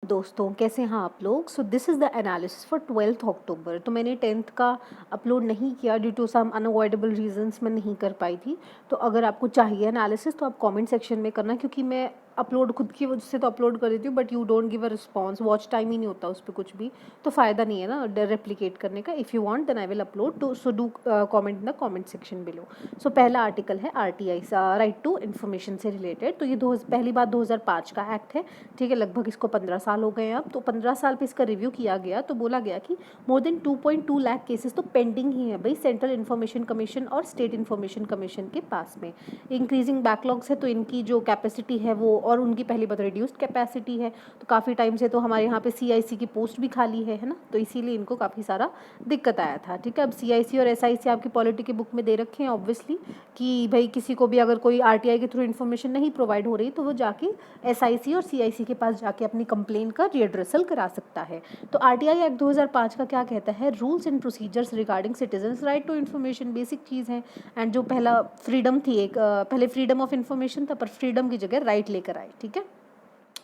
दोस्तों, कैसे हैं आप लोग। So this is the analysis for 12th October. तो मैंने 10th का अपलोड नहीं किया due to some unavoidable reasons, मैं नहीं कर पाई थी। तो अगर आपको चाहिए एनालिसिस तो आप कमेंट सेक्शन में करना, क्योंकि मैं अपलोड खुद की वजह से तो अपलोड कर देती हूँ, but you don't give a response, watch time ही नहीं होता उस पर कुछ भी, तो फ़ायदा नहीं है ना रेप्लिकेट करने का। If you want then I will upload to, so do comment in the comment section below. So पहला आर्टिकल है आरटीआई राइट टू इन्फॉर्मेशन से रिलेटेड। तो ये पहली बात 2005 का एक्ट है, ठीक है। लगभग इसको 15 साल हो गए हैं अब। तो 15 साल पे इसका रिव्यू किया गया तो बोला गया कि मोर देन 2.2 लाख केसेस तो पेंडिंग ही है भाई सेंट्रल इन्फॉर्मेशन कमीशन और स्टेट इन्फॉर्मेशन कमीशन के पास में। इंक्रीजिंग बैकलॉग्स है, तो इनकी जो कैपेसिटी है वो, और उनकी पहली बात रिड्यूस्ड कैपेसिटी है। तो काफ़ी टाइम से तो हमारे यहाँ पे सीआईसी की पोस्ट भी खाली है ना, तो इसीलिए इनको काफ़ी सारा दिक्कत आया था, ठीक है। अब सीआईसी और एसआईसी आपकी पॉलिटी की बुक में दे रखे हैं ऑब्वियसली, कि भाई किसी को भी अगर कोई आरटीआई के थ्रू इन्फॉर्मेशन नहीं प्रोवाइड हो रही तो वो जाके एसआईसी और सीआईसी के पास जाके अपनी कंप्लेंट का रीएड्रेसल करा सकता है। तो आरटीआई एक्ट 2005 का क्या कहता है, rules and procedures regarding citizens right to information, basic चीज़ है। एंड जो पहला फ्रीडम थी, एक पहले फ्रीडम ऑफ इन्फॉर्मेशन था, पर फ्रीडम की जगह राइट लेकर आए, ठीक है।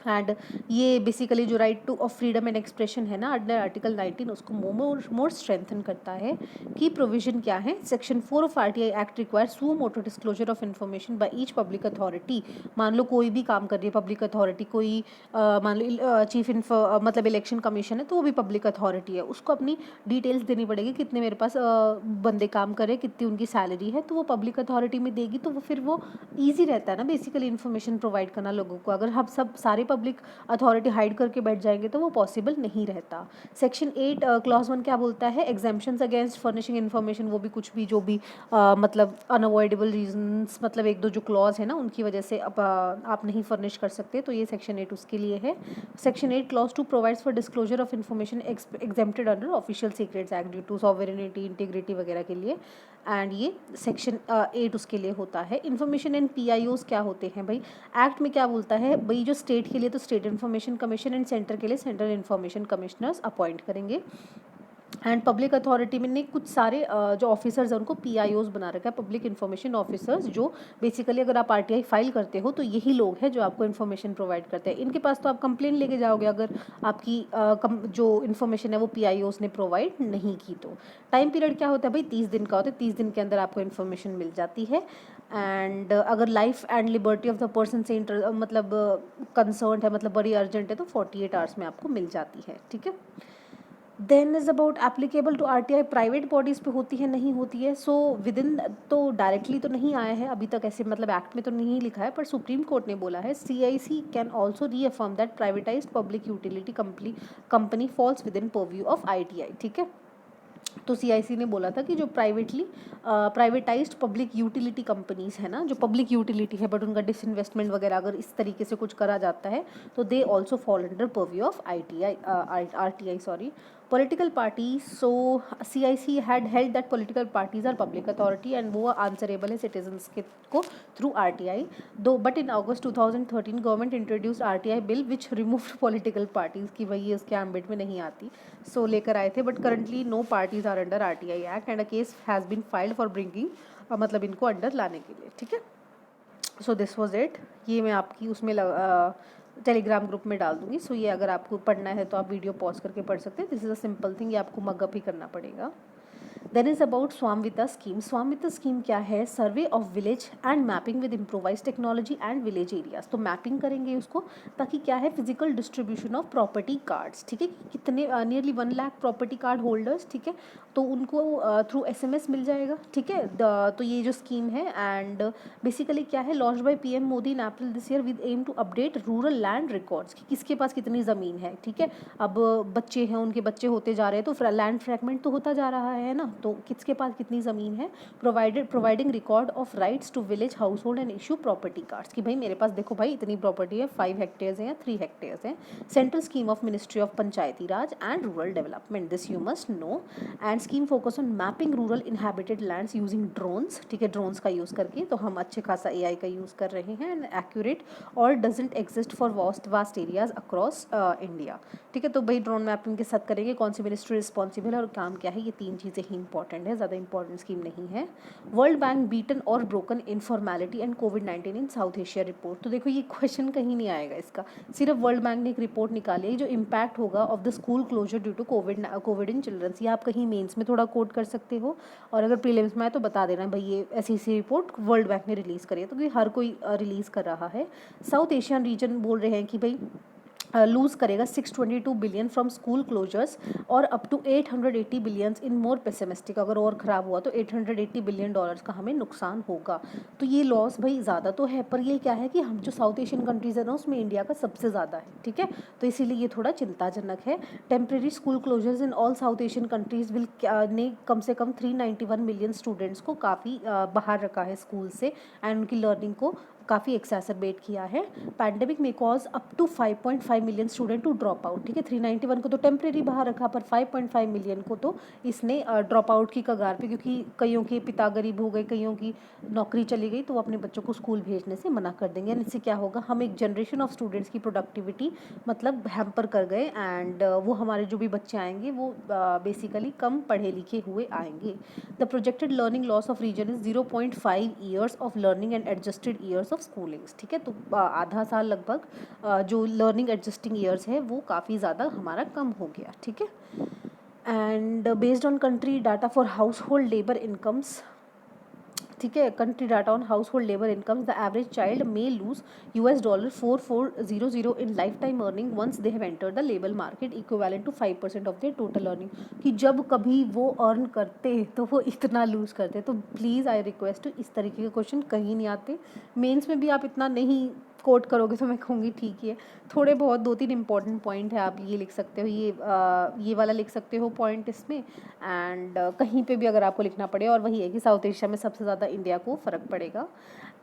एंड ये बेसिकली जो right two of freedom and expression है ना, अंडर आर्टिकल 19, उसको मोर स्ट्रेंथन करता है। की प्रोविजन क्या है, section 4 of RTI act require suo motu disclosure of information by each public authority. मान लो कोई भी काम कर रही है पब्लिक अथॉरिटी, कोई मान लो चीफ मतलब इलेक्शन कमीशन है, तो वो भी पब्लिक अथॉरिटी है, उसको अपनी डिटेल्स देनी पड़ेगी, कितने मेरे पास बंदे काम करे, कितनी उनकी सैलरी है, तो वो पब्लिक अथॉरिटी में देगी। तो वो फिर वो ईजी रहता है ना बेसिकली इन्फॉर्मेशन प्रोवाइड करना लोगों को। अगर हम सब सारे पब्लिक अथॉरिटी हाइड करके बैठ जाएंगे तो वो पॉसिबल नहीं रहता। सेक्शन 8 क्लॉज 1 क्या बोलता है, एग्जाम्पशंस अगेंस्ट फर्निशिंग इन्फॉर्मेशन, वो भी कुछ भी जो भी मतलब अनअवॉइडेबल रीजंस, मतलब एक दो जो क्लॉज है ना उनकी वजह से आप नहीं फर्निश कर सकते, तो ये सेक्शन 8 उसके लिए है। Section 8 clause 2 provides for disclosure of information exempted under official secrets act due to sovereignty integrity वगैरह के लिए। एंड ये सेक्शन 8 उसके लिए होता है। इन्फॉर्मेशन एंड पीआईओज क्या होते हैं भाई, एक्ट में क्या बोलता है भाई, जो स्टेट के लिए तो state information commission and centre के लिए सेंट्रल इन्फॉर्मेशन कमिश्नर्स अपॉइंट करेंगे। एंड पब्लिक अथॉरिटी में ने कुछ सारे जो ऑफिसर्स हैं उनको पीआईओज बना रखा है, पब्लिक इन्फॉर्मेशन ऑफिसर्स, जो बेसिकली अगर आप आरटीआई फाइल करते हो तो यही लोग हैं जो आपको इन्फॉर्मेशन प्रोवाइड करते हैं। इनके पास तो आप कंप्लेन लेके जाओगे अगर आपकी जो इन्फॉर्मेशन है वो पीआईओज ने प्रोवाइड नहीं की तो। टाइम पीरियड क्या होता है भाई, 30 दिन का होता है, 30 दिन के अंदर आपको इन्फॉर्मेशन मिल जाती है। एंड अगर life and liberty of the person से मतलब कंसर्न है, मतलब बड़ी अर्जेंट है, तो 48 आवर्स में आपको मिल जाती है, ठीक है। Then is about applicable to RTI, private bodies पे होती है नहीं होती है। सो विद इन, तो डायरेक्टली तो नहीं आया है अभी तक ऐसे, मतलब एक्ट में तो नहीं लिखा है, पर सुप्रीम कोर्ट ने बोला है CIC can also reaffirm that privatised public utility company falls within purview of ITI, ठीक है। तो सीआईसी ने बोला था कि जो प्राइवेटाइज्ड पब्लिक यूटिलिटी कंपनीज है ना, जो पब्लिक यूटिलिटी है बट उनका डिसइन्वेस्टमेंट वगैरह अगर इस तरीके से कुछ करा जाता है तो they also fall under purview of RTI sorry. Political parties, so CIC had held that political parties are public authority and वो answerable है citizens के को through RTI, though but in August 2013 government introduced RTI bill which removed political parties, कि वही उसके ambit में नहीं आती, so लेकर आए थे, but currently no parties are under RTI Act and a case has been filed for bringing मतलब इनको अंडर लाने के लिए, ठीक है। सो दिस वॉज इट, ये मैं आपकी उसमें टेलीग्राम ग्रुप में डाल दूंगी। सो ये अगर आपको पढ़ना है तो आप वीडियो पॉज करके पढ़ सकते हैं। This is a simple thing, ये आपको मगअप ही करना पड़ेगा। देन इज अबाउट स्वामित्व स्कीम। स्वामित्व स्कीम क्या है, survey of village and mapping with improvise technology and village areas. तो मैपिंग करेंगे उसको, ताकि क्या है, physical distribution of property cards, ठीक है। कितने nearly 1 lakh property card holders, ठीक है, तो उनको थ्रू एसएमएस मिल जाएगा, ठीक है। तो ये जो स्कीम है, एंड बेसिकली क्या है, launch by PM Modi in April this year with aim to update rural land records, कि किसके पास कितनी ज़मीन है, ठीक है। अब बच्चे हैं, उनके बच्चे होते जा रहे हैं तो लैंड फ्रैगमेंट तो होता जा रहा है ना, तो किसके पास कितनी ज़मीन है, providing record of rights to village household and issue property cards, कि भाई मेरे पास देखो भाई इतनी प्रॉपर्टी है, 5 हेक्टेयर्स है या 3 हेक्टेयर्स है। Central scheme of ministry of Panchayati Raj and rural development, this you must know. And scheme focus on mapping rural inhabited lands using drones, ठीक है, ड्रोन्स का यूज़ करके। तो हम अच्छे खासा AI का यूज़ कर रहे हैं, एंड एक्यूरेट और doesn't exist for vast areas across India, ठीक है। तो भाई ड्रोन मैपिंग के साथ करेंगे, कौन सी मिनिस्ट्री रिस्पॉन्सिबल है और काम क्या है, ये 3 चीज़ें ही इंपॉर्टेंट है, ज़्यादा इंपॉर्टेंट स्कीम नहीं है। वर्ल्ड बैंक बीटन और ब्रोकन इनफॉर्मेलिटी एंड कोविड-19 इन साउथ एशिया रिपोर्ट। तो देखो ये क्वेश्चन कहीं नहीं आएगा इसका, सिर्फ वर्ल्ड बैंक ने एक रिपोर्ट निकाली है जो इम्पैक्ट होगा of the school closure due to Covid in childrens. ये आप कहीं मेंस में थोड़ा कोट कर सकते हो, और अगर प्रीलिम्स में आए तो बता देना भाई ये ऐसी रिपोर्ट वर्ल्ड बैंक ने रिलीज़ करी है, तो हर कोई रिलीज़ कर रहा है। साउथ एशियन रीजन बोल रहे हैं कि भाई लूज़ करेगा 622 बिलियन फ्रॉम स्कूल क्लोजर्स और up to 880 billions in more pessimistic. अगर और ख़राब हुआ तो 880 बिलियन डॉलर्स का हमें नुकसान होगा। तो ये लॉस भाई ज़्यादा तो है, पर ये क्या है कि हम जो साउथ एशियन कंट्रीज़ है ना उसमें इंडिया का सबसे ज़्यादा है, ठीक है। तो इसीलिए ये थोड़ा चिंताजनक है। Temporary school closures in all south Asian countries will ने कम से कम 391 मिलियन स्टूडेंट्स को काफ़ी बाहर रखा है स्कूल से, एंड उनकी लर्निंग को काफ़ी एक्सैसरबेट किया है। पैंडेमिक में cause up to 5.5 million student to drop out, ठीक है। 391 को तो टेम्प्रेरी बाहर रखा, पर 5.5 मिलियन को तो इसने ड्रॉप आउट की कगार पे, क्योंकि कईयों के पिता गरीब हो गए, कईयों की नौकरी चली गई, तो वो अपने बच्चों को स्कूल भेजने से मना कर देंगे। इससे क्या होगा, हम एक जनरेशन ऑफ स्टूडेंट्स की प्रोडक्टिविटी मतलब हैम्पर कर गए, एंड वो हमारे जो भी बच्चे आएंगे वो बेसिकली कम पढ़े लिखे हुए आएंगे। The projected learning loss of region is 0.5 years of learning and adjusted years of schoolings, ठीक है। तो आधा साल लगभग जो लर्निंग एडजस्टिंग ईयर्स है वो काफ़ी ज़्यादा हमारा कम हो गया, ठीक है। And based on country data for household labour incomes, ठीक है, country data on household labour incomes, the average child may lose $4400 in lifetime earning once they have entered the labour market equivalent to 5% of their total earning. कि जब कभी वो earn करते तो वो इतना लूज़ करते। तो प्लीज़ आई रिक्वेस्ट, इस तरीके के क्वेश्चन कहीं नहीं आते, मेंस में भी आप इतना नहीं कोट करोगे तो मैं कहूँगी ठीक ही है। थोड़े बहुत 2-3 इंपॉर्टेंट पॉइंट है, आप ये लिख सकते हो, ये वाला लिख सकते हो पॉइंट इसमें, एंड कहीं पे भी अगर आपको लिखना पड़े, और वही है कि साउथ एशिया में सबसे ज़्यादा इंडिया को फ़र्क पड़ेगा।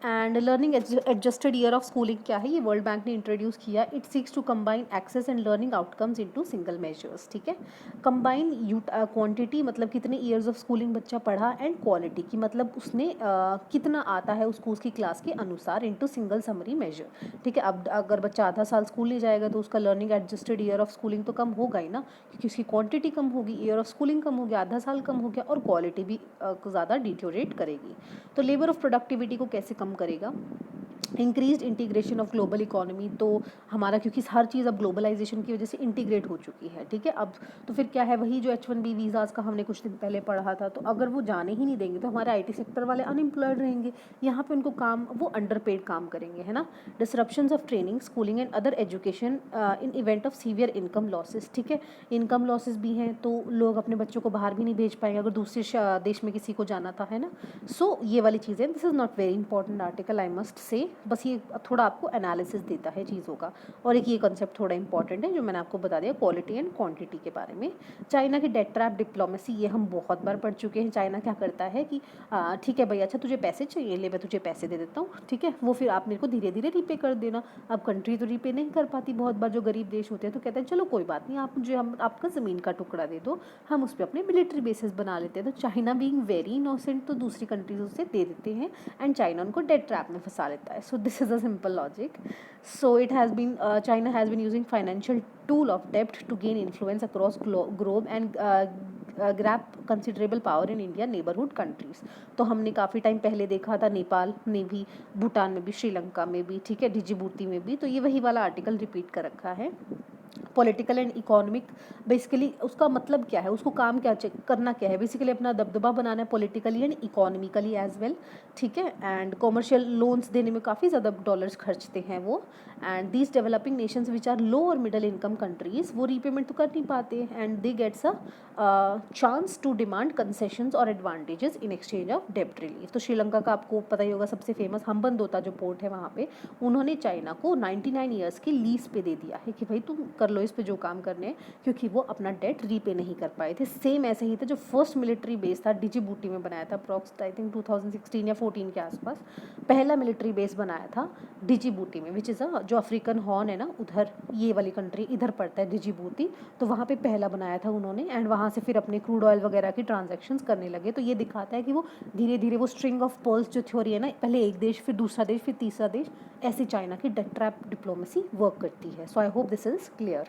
And learning adjusted year of schooling क्या है, ये वर्ल्ड बैंक ने इंट्रोड्यूस किया। It seeks to combine access and learning outcomes into single measures, ठीक है। कंबाइन क्वांटिटी मतलब कितने ईयर्स ऑफ स्कूलिंग बच्चा पढ़ा, एंड क्वालिटी की मतलब उसने कितना आता है उसको उसकी क्लास के अनुसार इनटू सिंगल समरी मेजर, ठीक है। अब अगर बच्चा आधा साल स्कूल नहीं जाएगा तो उसका learning adjusted year of schooling तो कम होगा ही ना, क्योंकि उसकी क्वांटिटी कम होगी, ईयर ऑफ स्कूलिंग कम हो गया, आधा साल कम हो गया, और क्वालिटी भी ज़्यादा डिटोरेट करेगी। तो लेबर ऑफ प्रोडक्टिविटी को कैसे कम करेगा, increased integration of global economy. तो हमारा क्योंकि हर चीज़ अब ग्लोबलाइजेशन की वजह से इंटीग्रेट हो चुकी है, ठीक है। अब तो फिर क्या है, वही जो H1B वीज़ाज़ का हमने कुछ दिन पहले पढ़ा था, तो अगर वो जाने ही नहीं देंगे तो हमारे IT सेक्टर वाले अनएम्प्लॉयड रहेंगे, यहाँ पे उनको काम वो अंडरपेड काम करेंगे, है ना। Disruptions of training schooling and other education in event of severe income losses, ठीक है। इनकम लॉसेस भी हैं तो लोग अपने बच्चों को बाहर भी नहीं भेज पाएंगे अगर दूसरे देश में किसी को जाना था, है ना। सो ये वाली चीज़ें, this is not very important article I must say, बस ये थोड़ा आपको एनालिसिस देता है चीज़ों का। और एक ये कंसेप्ट थोड़ा इंपॉर्टेंट है जो मैंने आपको बता दिया, क्वालिटी एंड क्वांटिटी के बारे में। चाइना की डेट ट्रैप डिप्लोमेसी, ये हम बहुत बार पढ़ चुके हैं। चाइना क्या करता है कि ठीक है भाई, अच्छा तुझे पैसे चाहिए, ले मैं तुझे पैसे दे देता हूँ, ठीक है, वो फिर आप मेरे को धीरे धीरे रीपे कर देना। अब कंट्री तो रीपे नहीं कर पाती बहुत बार, जो गरीब देश होते हैं, तो कहते हैं चलो कोई बात नहीं, आप मुझे हम आपका ज़मीन का टुकड़ा दे दो, हम उस पर अपने मिलिट्री बेसिस बना लेते हैं। तो चाइना बीइंग वेरी इनोसेंट तो दूसरी कंट्रीज उससे दे देते हैं, एंड चाइना उनको डेट ट्रैप में फंसा लेता है। सो this is a simple logic. So it has been China has been using financial tool of debt to gain influence across globe and grab considerable power in India neighborhood countries. तो हमने काफ़ी time पहले देखा था नेपाल में भी, भूटान में भी, श्रीलंका में भी, ठीक है, डिजिबूटी में भी। तो ये वही वाला आर्टिकल रिपीट कर रखा है। पॉलिटिकल एंड इकोनॉमिक, बेसिकली उसका मतलब क्या है, उसको काम क्या करना क्या है, बेसिकली अपना दबदबा बनाना है politically and economically as well, ठीक है। एंड कॉमर्शियल लोन्स देने में काफ़ी ज़्यादा डॉलर्स खर्चते हैं वो। And these developing Nations which are लो और मिडल इनकम कंट्रीज़, वो रीपेमेंट तो कर नहीं पाते, and they gets a chance to demand concessions और एडवांटेजेस इन एक्सचेंज ऑफ डेब्ट रिलीफ। तो श्रीलंका का आपको पता ही होगा, सबसे फेमस हम्बनतोता जो पोर्ट है वहाँ पे, उन्होंने चाइना को 99 ईयर्स की लीज पे दे दिया है कि भाई तुम कर लो एम्प्लॉयज़ पे जो काम करने हैं, क्योंकि वो अपना डेट रीपे नहीं कर पाए थे। सेम ऐसे ही था जो फर्स्ट मिलिट्री बेस था डिजिबूटी में बनाया था, अप्रॉक्स आई थिंक 2016 या 14 के आसपास पहला मिलिट्री बेस बनाया था डिजिबूटी में, विच इज़ जो अफ्रीकन हॉर्न है ना, उधर ये वाली कंट्री इधर पड़ता है डिजिबूटी, तो वहाँ पे पहला बनाया था उन्होंने, एंड वहाँ से फिर अपने क्रूड ऑयल वगैरह की ट्रांजैक्शंस करने लगे। तो ये दिखाता है कि वो धीरे धीरे वो स्ट्रिंग ऑफ पर्ल्स जो थ्योरी है ना, पहले एक देश फिर दूसरा देश फिर तीसरा देश, ऐसी चाइना की डेट ट्रैप डिप्लोमेसी वर्क करती है। So I hope this is clear.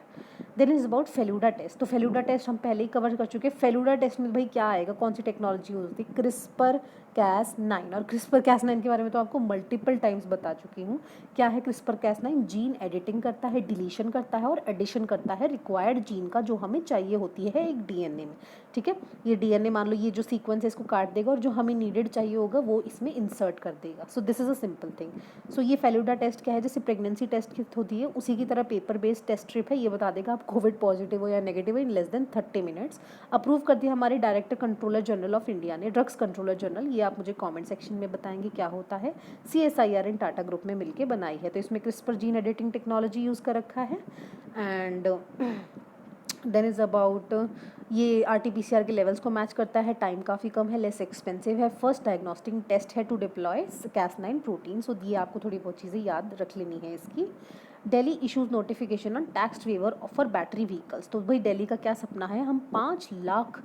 Then is about Feluda test. तो फेलुडा टेस्ट हम पहले ही कवर कर चुके हैं। फेलुडा टेस्ट में भाई क्या आएगा, कौन सी टेक्नोलॉजी यूज होती है, क्रिस्पर कैस 9। और क्रिस्पर कैस 9 के बारे में तो आपको मल्टीपल टाइम्स बता चुकी हूँ। क्या है क्रिस्पर कैस 9? जीन एडिटिंग करता है, डिलीशन करता है और एडिशन करता है रिक्वायर्ड जीन का जो हमें चाहिए होती है एक डीएनए में। ठीक है, ये डीएनए मान लो ये जो सीक्वेंस है इसको काट देगा और जो हमें नीडेड चाहिए होगा वो इसमें इंसर्ट कर देगा। So this is a simple thing. So ये फेलुडा टेस्ट क्या है, जैसे प्रेगनेंसी टेस्ट की होती है उसी की तरह पेपर बेस्ड टेस्ट स्ट्रिप है। ये बता देगा आप कोविड पॉजिटिव हो या नेगेटिव हो in less than 30 minutes. Approve कर दिया हमारे director controller general of India ने, ड्रग्स कंट्रोलर जनरल। ये आप मुझे कमेंट सेक्शन में बताएंगे क्या होता है। CSIR एंड टाटा ग्रुप में मिलकर बनाई है। तो इसमें CRISPR gene editing technology use कर रखा है। एंड देन इज़ अबाउट ये RT-PCR के लेवल्स को मैच करता है, टाइम काफ़ी कम है, लेस एक्सपेंसिव है, फर्स्ट डायग्नोस्टिक टेस्ट है टू डिप्लॉय Cas9 प्रोटीन। सो ये आपको थोड़ी बहुत चीज़ें याद रख लेनी है इसकी। Delhi issues notification on tax waiver for battery vehicles. तो भाई दिल्ली का क्या सपना है, हम 5 लाख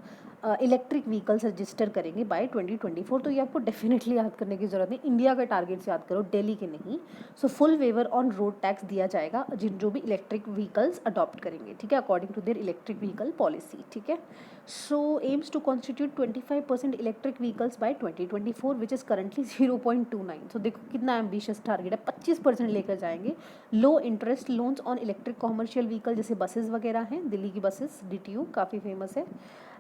इलेक्ट्रिक व्हीकल्स रजिस्टर करेंगे बाय 2024। तो ये आपको डेफिनेटली याद करने की ज़रूरत नहीं, इंडिया का टारगेट्स याद करो, दिल्ली के नहीं। So full waiver on road tax दिया जाएगा जिन जो भी इलेक्ट्रिक व्हीकल्स अडॉप्ट करेंगे, ठीक है, according to their electric vehicle policy. ठीक है, so aims to constitute 25% electric vehicles by 2024 which is currently 0.29। So देखो कितना एम्बिशियस टारगेट है, 25% लेकर जाएंगे। Low interest loans on electric commercial vehicle, जैसे बसेस वगैरह हैं, दिल्ली की बसेस DTU काफ़ी फेमस है।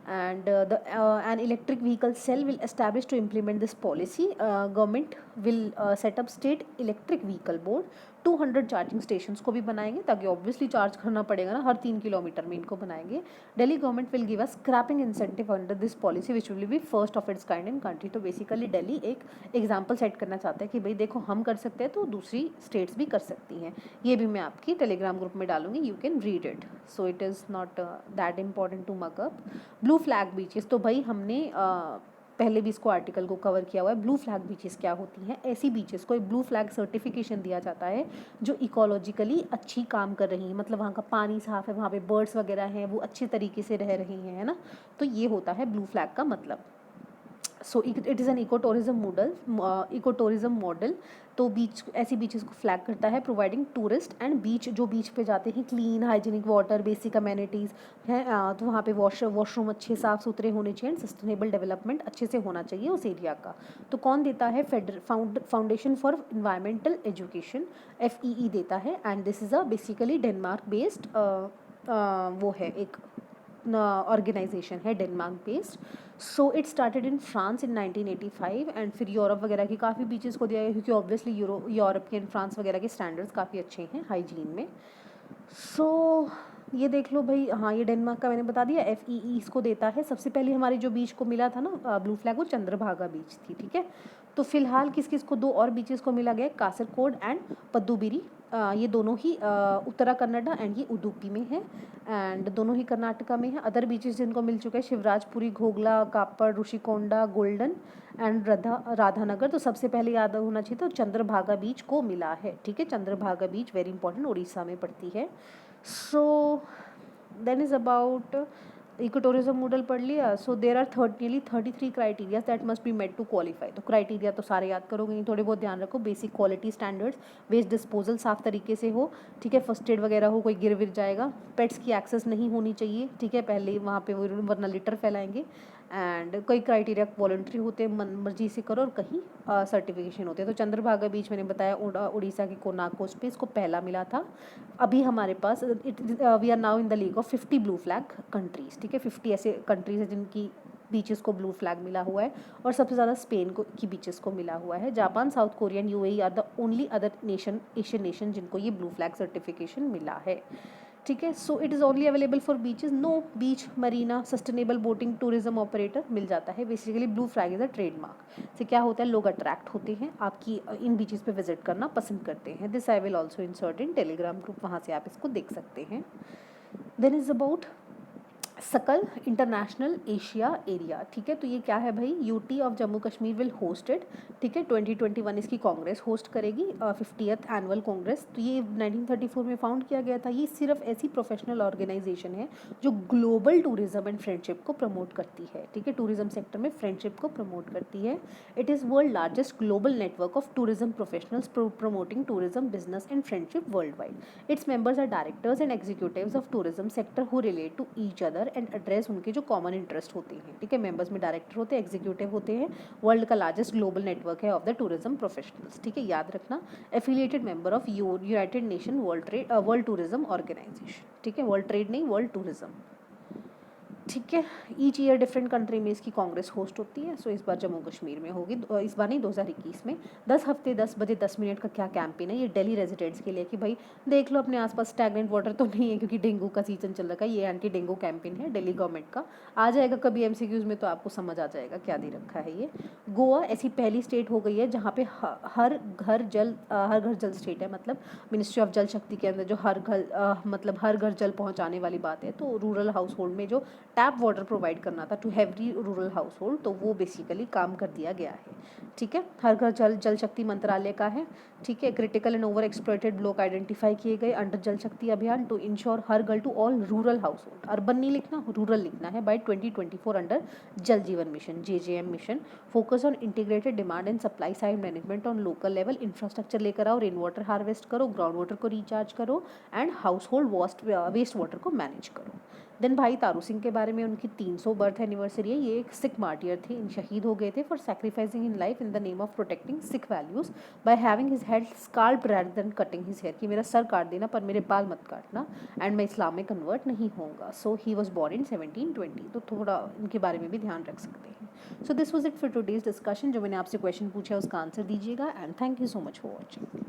And an electric vehicle cell will establish to implement this policy. Government will set up state electric vehicle board, 200 charging stations को भी बनाएंगे ताकि ऑब्वियसली चार्ज करना पड़ेगा ना, हर 3 किलोमीटर में इनको बनाएंगे। Delhi government will give a scrapping incentive under this policy which will be first of its kind in country. तो बेसिकली दिल्ली एक एग्जाम्पल सेट करना चाहता है कि भाई देखो हम कर सकते हैं तो दूसरी स्टेट्स भी कर सकती हैं। ये भी मैं आपकी टेलीग्राम ग्रुप में डालूंगी, you can read it. So it is not that important to mug up. Blue flag beaches, तो भाई हमने पहले भी इसको आर्टिकल को कवर किया हुआ है। ब्लू फ्लैग बीचेस क्या होती हैं, ऐसी बीचेस को एक ब्लू फ्लैग सर्टिफिकेशन दिया जाता है जो इकोलॉजिकली अच्छी काम कर रही हैं, मतलब वहाँ का पानी साफ़ है, वहाँ पे बर्ड्स वगैरह हैं, वो अच्छे तरीके से रह रही हैं, है ना। तो ये होता है ब्लू फ्लैग का मतलब। So it is an eco tourism model. तो बीच ऐसी बीचेस को फ्लैग करता है, प्रोवाइडिंग टूरिस्ट एंड बीच जो बीच पे जाते हैं clean hygienic water, basic amenities हैं, तो वहाँ पे वॉशरूम अच्छे साफ़ सुथरे होने चाहिए एंड सस्टेनेबल डेवलपमेंट अच्छे से होना चाहिए उस एरिया का। तो कौन देता है, foundation for environmental education FEE देता है। And this is a basically Denmark based वो है एक ऑर्गेनाइजेशन है, Denmark based. So it started in France in 1985 and फिर यूरोप वगैरह की काफ़ी बीचेस को दिया गया क्योंकि ऑब्वियसली यूरोप के एंड फ्रांस वगैरह के स्टैंडर्ड्स काफ़ी अच्छे हैं हाइजीन में। सो ये देख लो भाई, हाँ ये डेनमार्क का मैंने बता दिया, FEE इसको देता है। सबसे पहले हमारी जो बीच को मिला था ना ब्लू फ्लैग, वो चंद्रभागा बीच थी, ठीक है। तो फिलहाल किस किस को 2 और बीचेस को मिला गया, कासरकोड एंड पद्दुबिरी। ये दोनों ही उत्तरा कन्नडा एंड ये उडुपी में है एंड दोनों ही कर्नाटका में है। अदर बीचेस जिनको मिल चुका है शिवराजपुरी, घोगला, कापड़, ऋषिकोंडा, गोल्डन एंड राधानगर। तो सबसे पहले याद होना चाहिए तो चंद्रभागा बीच को मिला है, ठीक है। Chandrabhaga beach very important, Orissa में पड़ती है। So then is about eco tourism model पढ़ लिया। So there are nearly 33 criteria that must be met to qualify. तो क्राइटेरिया तो सारे याद करोगे नहीं, थोड़े बहुत ध्यान रखो। Basic quality standards, waste disposal साफ तरीके से हो, ठीक है, फर्स्ट एड वगैरह हो, कोई गिर विर जाएगा, पेट्स की एक्सेस नहीं होनी चाहिए, ठीक है, पहले वहाँ पे वो वरना लिटर फैलाएंगे। एंड कई क्राइटेरिया वॉलंट्री होते हैं, मन मर्जी से करो, और कहीं सर्टिफिकेशन होते हैं। तो चंद्रभागा बीच मैंने बताया उड़ीसा के कोनार्क कोस्ट पे इसको पहला मिला था। अभी हमारे पास we are now in the league of 50 blue flag countries, ठीक है। 50 ऐसे कंट्रीज़ हैं जिनकी बीचेस को ब्लू फ्लैग मिला हुआ है और सबसे ज़्यादा स्पेन को की बीचेस को मिला हुआ है। Japan, South Korea and UAE are the only other nation, Asian nation जिनको ये ब्लू फ्लैग सर्टिफिकेशन मिला है, ठीक है। So it is only available for beaches, no beach marina sustainable boating tourism operator मिल जाता है। Basically blue flag is a trademark से क्या होता है, लोग अट्रैक्ट होते हैं, आपकी इन बीचेस पे विजिट करना पसंद करते हैं। This I will also insert in Telegram group, वहाँ से आप इसको देख सकते हैं। देन इज़ अबाउट सकल इंटरनेशनल एशिया एरिया, ठीक है। तो ये क्या है भाई, UT of Jammu Kashmir will host it, ठीक है। 2021 इसकी कांग्रेस होस्ट करेगी, 50th एनुअल कांग्रेस। तो ये 1934 में फाउंड किया गया था। ये सिर्फ ऐसी प्रोफेशनल ऑर्गेनाइजेशन है जो ग्लोबल टूरिज्म एंड फ्रेंडशिप को प्रमोट करती है, ठीक है। टूरिज्म सेक्टर में फ्रेंडशिप को प्रमोट करती है। It is world largest global network of tourism professionals promoting tourism business and friendship worldwide. Its members are directors and executives of tourism sector who relate to each other and address उनके जो common interest होते हैं, ठीक है। Members में director होते हैं, executive होते हैं। वर्ल्ड का लार्जेस्ट ग्लोबल नेटवर्क है ऑफ द टूरिज्म प्रोफेशनल्स, ठीक है, याद रखना। Affiliated member of United Nation World Tourism Organization, ठीक है। वर्ल्ड ट्रेड नहीं, वर्ल्ड टूरिज्म, ठीक है। ईच ईयर डिफरेंट कंट्री में इसकी कांग्रेस होस्ट होती है। सो इस बार जम्मू कश्मीर में होगी, इस बार नहीं 2021 में। 10 हफ्ते 10 बजे 10 मिनट का क्या कैंपेन है ये दिल्ली रेजिडेंट्स के लिए कि भाई देख लो अपने आसपास स्टैगनेंट वाटर तो नहीं है, क्योंकि डेंगू का सीजन चल रहा है। ये एंटी डेंगू कैंपेन है दिल्ली गवर्नमेंट का। आ जाएगा कभी एमसीक्यूज में तो आपको समझ आ जाएगा क्या दे रखा है ये। गोवा ऐसी पहली स्टेट हो गई है जहाँ पे हर घर जल स्टेट है, मतलब मिनिस्ट्री ऑफ जल शक्ति के अंदर जो मतलब हर घर जल पहुँचाने वाली बात है। तो रूरल हाउस होल्ड में जो टैप वाटर प्रोवाइड करना था to every rural household, तो वो बेसिकली काम कर दिया गया है, ठीक है। हर घर जल शक्ति मंत्रालय का है, ठीक है। Critical and over exploited block identify किए गए अंडर जल शक्ति अभियान टू इंश्योर हर घर to all rural household. Urban नहीं लिखना, रूरल लिखना है। Bye 2024 under Jal Jeevan mission JJM mission. Focus on integrated demand and supply side management on local level. Infrastructure लेकर आओ, रेन वाटर हार्वेस्ट करो, ग्राउंड वाटर को रिचार्ज करो and household waste water को मैनेज करो। देन भाई तारू सिंह के बारे में, उनकी 300 बर्थ एनिवर्सरी है। ये एक सिख मार्टियर थे, इन शहीद हो गए थे for sacrificing in life in the name of protecting Sikh values by having his head scalped rather than cutting his hair, कि मेरा सर काट देना पर मेरे बाल मत काटना एंड मैं इस्लाम में कन्वर्ट नहीं होऊंगा। सो ही वॉज बॉर्न इन 1720। तो थोड़ा इनके बारे में भी ध्यान रख सकते हैं। So this was it for today's discussion. जो मैंने आपसे क्वेश्चन पूछा उसका आंसर दीजिएगा and thank you so much for watching.